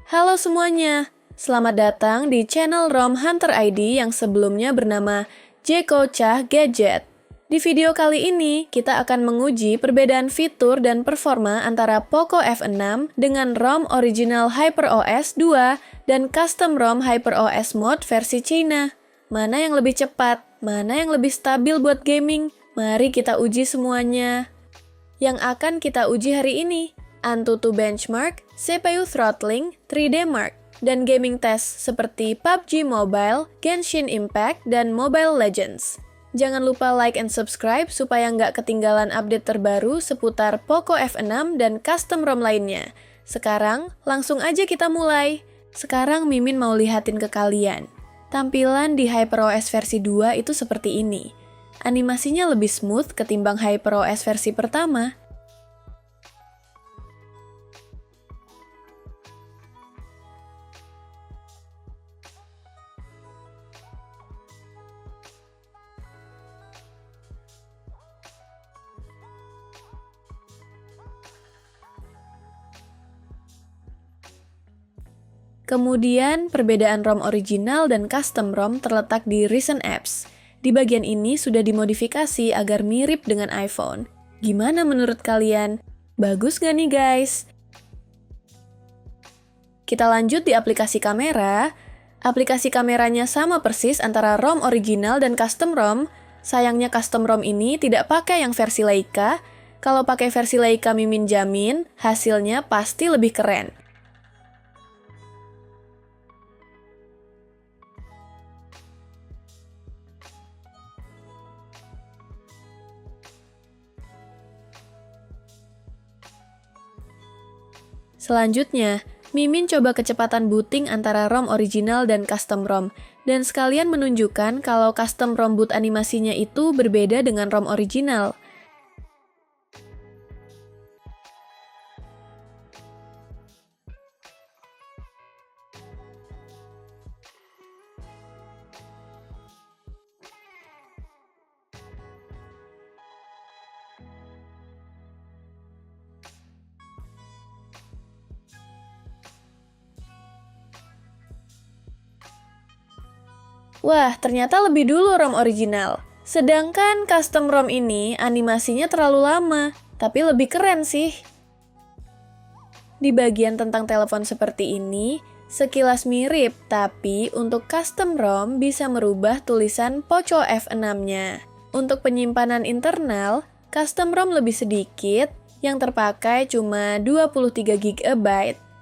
Halo semuanya, selamat datang di channel ROM Hunter ID yang sebelumnya bernama Jeko Cah Gadget. Di video kali ini, kita akan menguji perbedaan fitur dan performa antara Poco F6 dengan ROM original HyperOS 2 dan custom ROM HyperOS Mode versi China. Mana yang lebih cepat? Mana yang lebih stabil buat gaming? Mari kita uji semuanya. Yang akan kita uji hari ini, Antutu Benchmark, CPU Throttling, 3D Mark, dan gaming test seperti PUBG Mobile, Genshin Impact, dan Mobile Legends. Jangan lupa like and subscribe supaya nggak ketinggalan update terbaru seputar Poco F6 dan custom ROM lainnya. Sekarang, langsung aja kita mulai. Sekarang Mimin mau lihatin ke kalian. Tampilan di HyperOS versi 2 itu seperti ini. Animasinya lebih smooth ketimbang HyperOS versi pertama. Kemudian, perbedaan ROM original dan custom ROM terletak di Recent Apps. Di bagian ini sudah dimodifikasi agar mirip dengan iPhone. Gimana menurut kalian? Bagus gak nih guys? Kita lanjut di aplikasi kamera. Aplikasi kameranya sama persis antara ROM original dan custom ROM. Sayangnya custom ROM ini tidak pakai yang versi Leica. Kalau pakai versi Leica Mimin jamin, hasilnya pasti lebih keren. Selanjutnya, Mimin coba kecepatan booting antara ROM original dan custom ROM, dan sekalian menunjukkan kalau custom ROM boot animasinya itu berbeda dengan ROM original. Wah, ternyata lebih dulu ROM original. Sedangkan custom ROM ini animasinya terlalu lama, tapi lebih keren sih. Di bagian tentang telepon seperti ini, sekilas mirip, tapi untuk custom ROM bisa merubah tulisan Poco F6-nya. Untuk penyimpanan internal, custom ROM lebih sedikit, yang terpakai cuma 23 GB,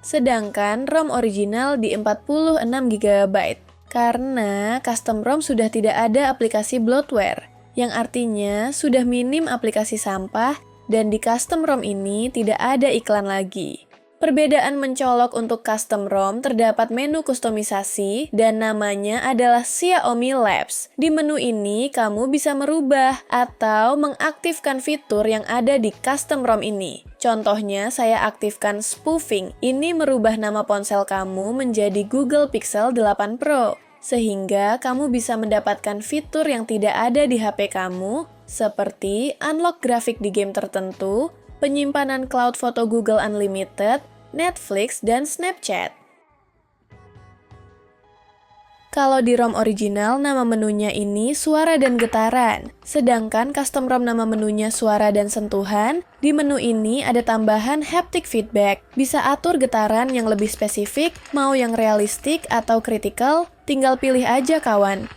sedangkan ROM original di 46 GB. Karena custom ROM sudah tidak ada aplikasi bloatware, yang artinya sudah minim aplikasi sampah, dan di custom ROM ini tidak ada iklan lagi. Perbedaan mencolok untuk custom ROM terdapat menu kustomisasi, dan namanya adalah Xiaomi Labs. Di menu ini, kamu bisa merubah atau mengaktifkan fitur yang ada di custom ROM ini. Contohnya, saya aktifkan spoofing. Ini merubah nama ponsel kamu menjadi Google Pixel 8 Pro. Sehingga kamu bisa mendapatkan fitur yang tidak ada di HP kamu, seperti unlock grafik di game tertentu, penyimpanan cloud foto Google Unlimited, Netflix, dan Snapchat. Kalau di ROM original, nama menunya ini suara dan getaran. Sedangkan custom ROM nama menunya suara dan sentuhan. Di menu ini ada tambahan haptic feedback. Bisa atur getaran yang lebih spesifik, mau yang realistik atau kritikal, tinggal pilih aja kawan.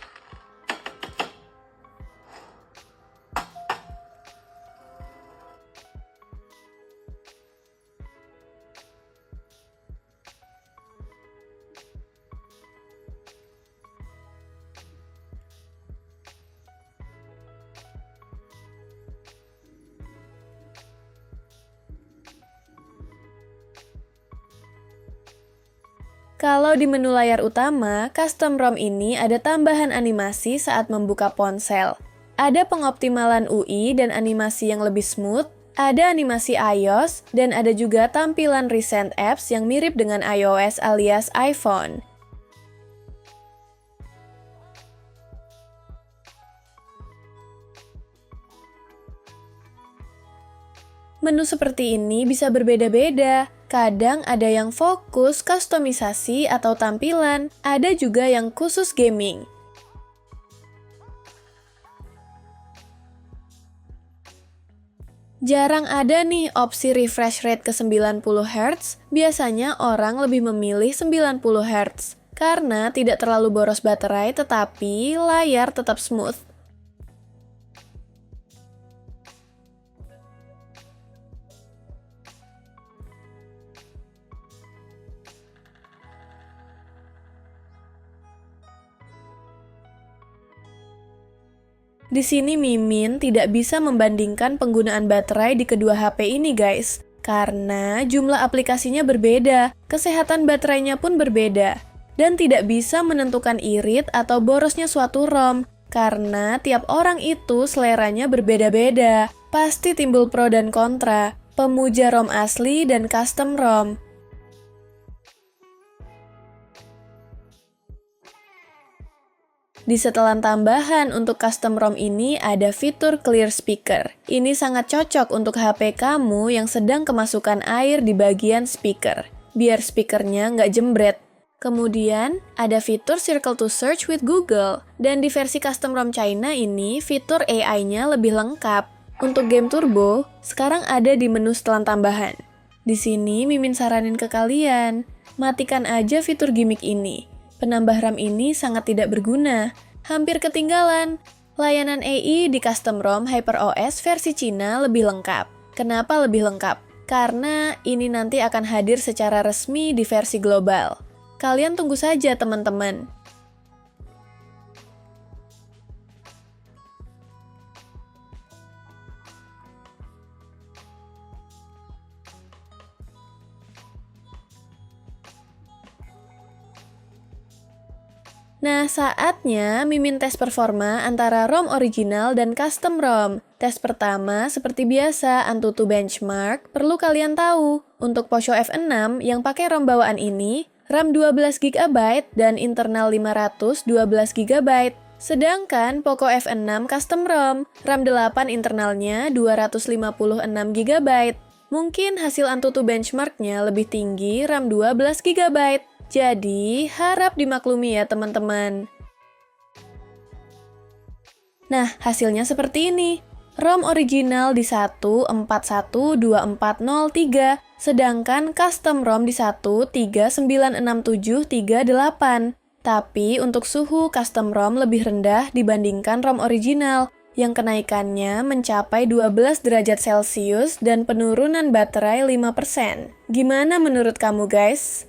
Kalau di menu layar utama, custom ROM ini ada tambahan animasi saat membuka ponsel. Ada pengoptimalan UI dan animasi yang lebih smooth, ada animasi iOS, dan ada juga tampilan recent apps yang mirip dengan iOS alias iPhone. Menu seperti ini bisa berbeda-beda. Kadang ada yang fokus kustomisasi atau tampilan, ada juga yang khusus gaming. Jarang ada nih opsi refresh rate ke 90 Hz, biasanya orang lebih memilih 90 Hz. Karena tidak terlalu boros baterai tetapi layar tetap smooth. Di sini Mimin tidak bisa membandingkan penggunaan baterai di kedua HP ini guys, karena jumlah aplikasinya berbeda, kesehatan baterainya pun berbeda, dan tidak bisa menentukan irit atau borosnya suatu ROM, karena tiap orang itu seleranya berbeda-beda. Pasti timbul pro dan kontra, pemuja ROM asli dan custom ROM. Di setelan tambahan untuk custom ROM ini ada fitur clear speaker. Ini sangat cocok untuk HP kamu yang sedang kemasukan air di bagian speaker, biar speakernya nggak jembret. Kemudian, ada fitur circle to search with Google. Dan di versi custom ROM China ini, fitur AI-nya lebih lengkap. Untuk game turbo, sekarang ada di menu setelan tambahan. Di sini, Mimin saranin ke kalian, matikan aja fitur gimmick ini. Penambah RAM ini sangat tidak berguna, hampir ketinggalan. Layanan AI di custom ROM HyperOS versi Cina lebih lengkap. Kenapa lebih lengkap? Karena ini nanti akan hadir secara resmi di versi global. Kalian tunggu saja teman-teman. Nah, saatnya Mimin tes performa antara ROM original dan custom ROM. Tes pertama, seperti biasa, Antutu benchmark, perlu kalian tahu. Untuk Poco F6 yang pakai ROM bawaan ini, RAM 12GB dan internal 512GB. Sedangkan Poco F6 custom ROM, RAM 8 internalnya 256GB. Mungkin hasil Antutu benchmarknya lebih tinggi RAM 12GB. Jadi, harap dimaklumi ya teman-teman. Nah, hasilnya seperti ini. ROM original di 1412403, sedangkan custom ROM di 1396738. Tapi untuk suhu custom ROM lebih rendah dibandingkan ROM original, yang kenaikannya mencapai 12 derajat Celcius dan penurunan baterai 5%. Gimana menurut kamu guys?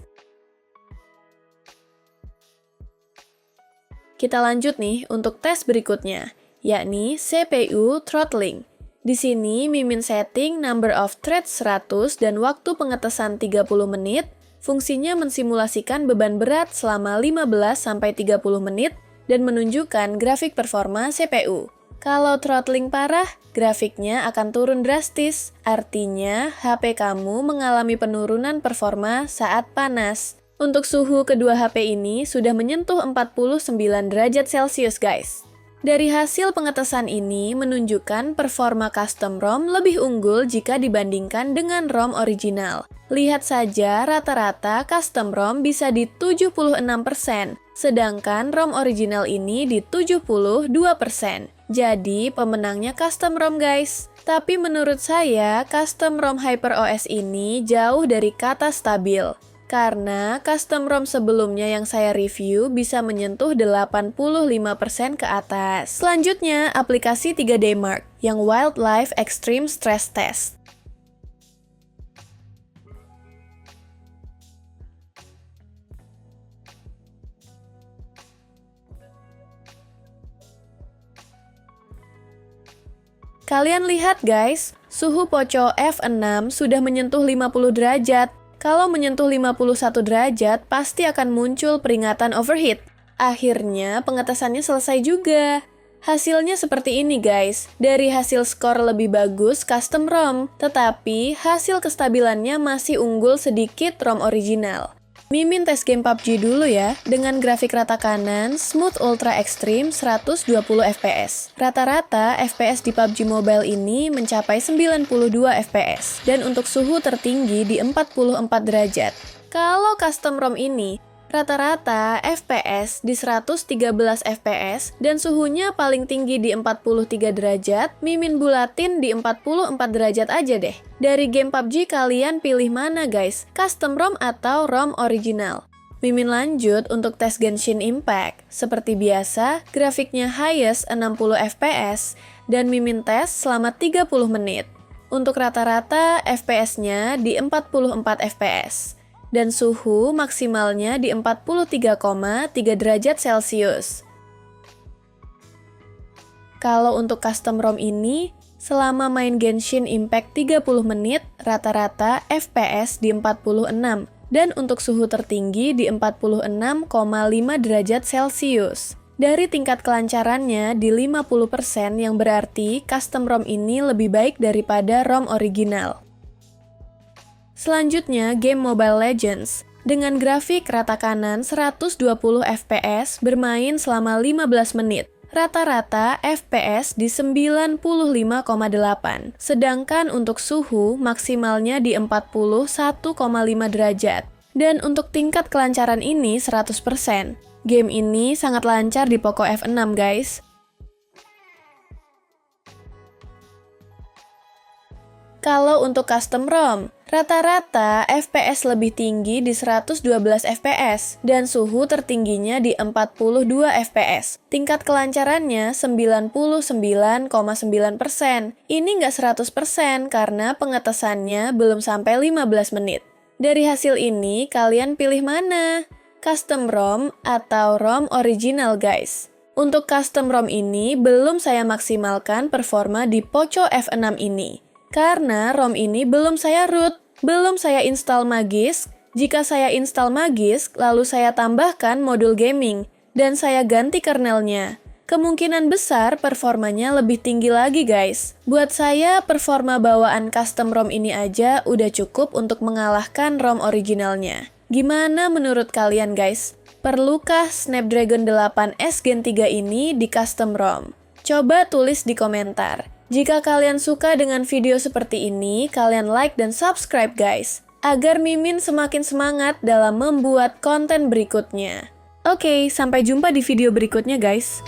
Kita lanjut nih untuk tes berikutnya, yakni CPU throttling. Di sini Mimin setting number of threads 100 dan waktu pengetesan 30 menit, fungsinya mensimulasikan beban berat selama 15-30 menit dan menunjukkan grafik performa CPU. Kalau throttling parah, grafiknya akan turun drastis, artinya HP kamu mengalami penurunan performa saat panas. Untuk suhu kedua HP ini sudah menyentuh 49 derajat Celcius guys. Dari hasil pengetesan ini menunjukkan performa custom ROM lebih unggul jika dibandingkan dengan ROM original. Lihat saja rata-rata custom ROM bisa di 76%, sedangkan ROM original ini di 72%. Jadi pemenangnya custom ROM guys. Tapi menurut saya custom ROM HyperOS ini jauh dari kata stabil. Karena custom ROM sebelumnya yang saya review bisa menyentuh 85% ke atas. Selanjutnya, aplikasi 3D Mark yang Wildlife Extreme Stress Test. Kalian lihat guys, suhu Poco F6 sudah menyentuh 50 derajat. Kalau menyentuh 51 derajat, pasti akan muncul peringatan overheat. Akhirnya, pengetesannya selesai juga. Hasilnya seperti ini guys. Dari hasil skor lebih bagus custom ROM, tetapi hasil kestabilannya masih unggul sedikit ROM original. Mimin tes game PUBG dulu ya, dengan grafik rata kanan, Smooth Ultra Extreme 120 fps. Rata-rata FPS di PUBG Mobile ini mencapai 92 fps, dan untuk suhu tertinggi di 44 derajat. Kalau custom ROM ini, rata-rata FPS di 113 fps, dan suhunya paling tinggi di 43 derajat, Mimin bulatin di 44 derajat aja deh. Dari game PUBG kalian pilih mana guys? Custom ROM atau ROM original? Mimin lanjut untuk tes Genshin Impact. Seperti biasa, grafiknya highest 60 fps, dan Mimin tes selama 30 menit. Untuk rata-rata FPS-nya di 44 fps. Dan suhu maksimalnya di 43,3 derajat Celcius. Kalau untuk custom ROM ini, selama main Genshin Impact 30 menit, rata-rata FPS di 46, dan untuk suhu tertinggi di 46,5 derajat Celcius. Dari tingkat kelancarannya di 50%, yang berarti custom ROM ini lebih baik daripada ROM original. Selanjutnya, game Mobile Legends. Dengan grafik rata kanan 120 fps bermain selama 15 menit. Rata-rata FPS di 95,8. Sedangkan untuk suhu maksimalnya di 41,5 derajat. Dan untuk tingkat kelancaran ini 100%. Game ini sangat lancar di Poco F6 guys. Kalau untuk custom ROM, rata-rata FPS lebih tinggi di 112 fps, dan suhu tertingginya di 42 fps. Tingkat kelancarannya 99,9%. Ini nggak 100% karena pengetesannya belum sampai 15 menit. Dari hasil ini, kalian pilih mana? Custom ROM atau ROM original guys? Untuk custom ROM ini, belum saya maksimalkan performa di Poco F6 ini. Karena ROM ini belum saya root, belum saya install Magisk. Jika saya install Magisk, lalu saya tambahkan modul gaming, dan saya ganti kernelnya. Kemungkinan besar performanya lebih tinggi lagi guys. Buat saya, performa bawaan custom ROM ini aja udah cukup untuk mengalahkan ROM originalnya. Gimana menurut kalian guys? Perlukah Snapdragon 8S Gen 3 ini di custom ROM? Coba tulis di komentar. Jika kalian suka dengan video seperti ini, kalian like dan subscribe guys, agar Mimin semakin semangat dalam membuat konten berikutnya. Oke, sampai jumpa di video berikutnya guys.